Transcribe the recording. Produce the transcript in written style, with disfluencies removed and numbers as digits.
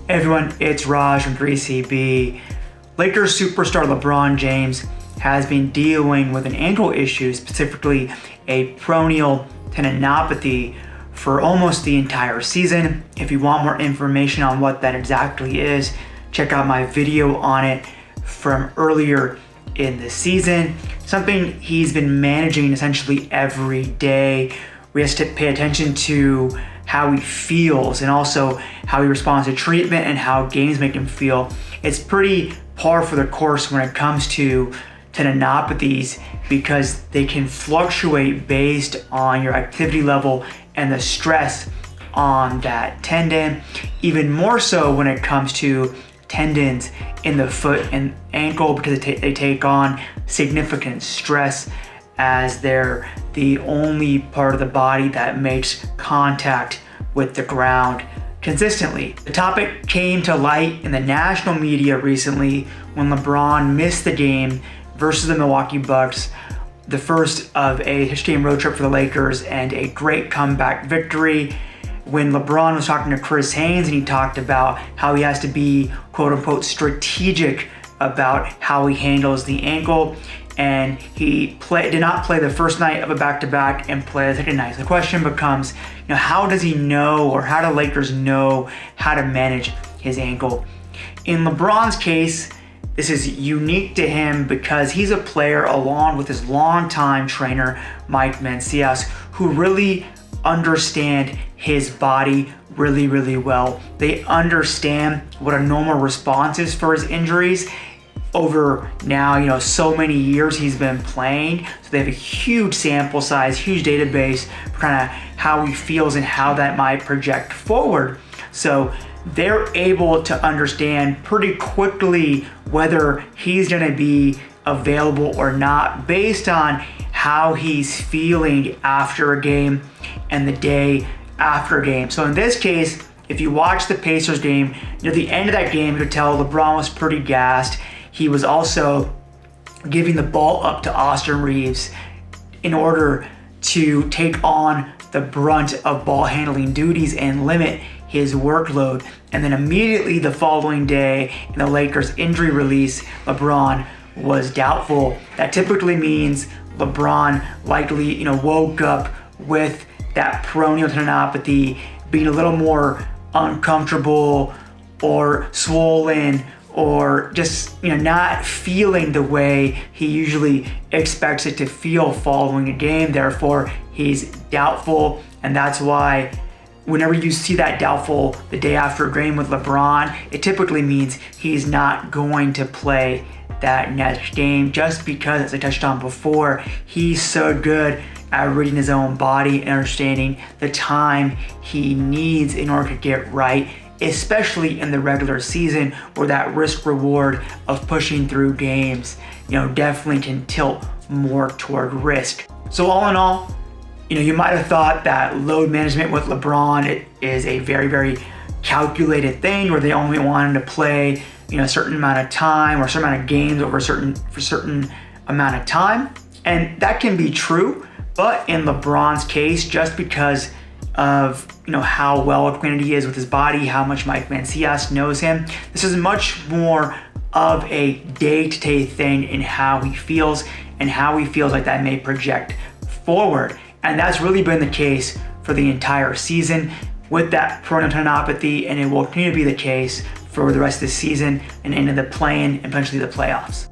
Hey everyone, it's Raj from 3CB. Lakers superstar LeBron James has been dealing with an ankle issue, specifically a peroneal tendinopathy, for almost the entire season. If you want more information on what that exactly is, check out my video on it from earlier in the season. Something he's been managing essentially every day. We have to pay attention to how he feels and also how he responds to treatment and how games make him feel. It's pretty par for the course when it comes to tendinopathies because they can fluctuate based on your activity level and the stress on that tendon. Even more so when it comes to tendons in the foot and ankle because they take on significant stress as they're the only part of the body that makes contact with the ground consistently. The topic came to light in the national media recently when LeBron missed the game versus the Milwaukee Bucks, the first of a 6-game road trip for the Lakers and a great comeback victory. When LeBron was talking to Chris Haynes and he talked about how he has to be quote unquote strategic about how he handles the ankle, and he did not play the first night of a back-to-back and play the second night. So the question becomes, how does he know, or how do Lakers know how to manage his ankle? In LeBron's case, this is unique to him because he's a player along with his longtime trainer, Mike Mancias, who really understand his body really well. They understand what a normal response is for his injuries. Over now, so many years he's been playing, so they have a huge sample size, huge database for kind of how he feels and how that might project forward. So they're able to understand pretty quickly whether he's going to be available or not based on how he's feeling after a game and the day after a game. So in this case, if you watch the Pacers game, near the end of that game, you could tell LeBron was pretty gassed. He was also giving the ball up to Austin Reeves in order to take on the brunt of ball handling duties and limit his workload. And then immediately the following day in the Lakers injury release, LeBron was doubtful. That typically means LeBron likely, woke up with that peroneal tendinopathy, being a little more uncomfortable or swollen, or just not feeling the way he usually expects it to feel following a game. Therefore, he's doubtful, and that's why whenever you see that doubtful the day after a game with LeBron, it typically means he's not going to play that next game, just because, as I touched on before, he's so good at reading his own body and understanding the time he needs in order to get right, especially in the regular season where that risk reward of pushing through games, definitely can tilt more toward risk. So all in all, you might have thought that load management with LeBron is a very calculated thing where they only want him to play, a certain amount of time or a certain amount of games over a certain amount of time. And that can be true, but in LeBron's case, just because of how well acquainted he is with his body, how much Mike Mancias knows him, this is much more of a day-to-day thing in how he feels and how he feels like that may project forward. And that's really been the case for the entire season with that peroneal tendinopathy, and it will continue to be the case for the rest of the season and into the play-in and eventually the playoffs.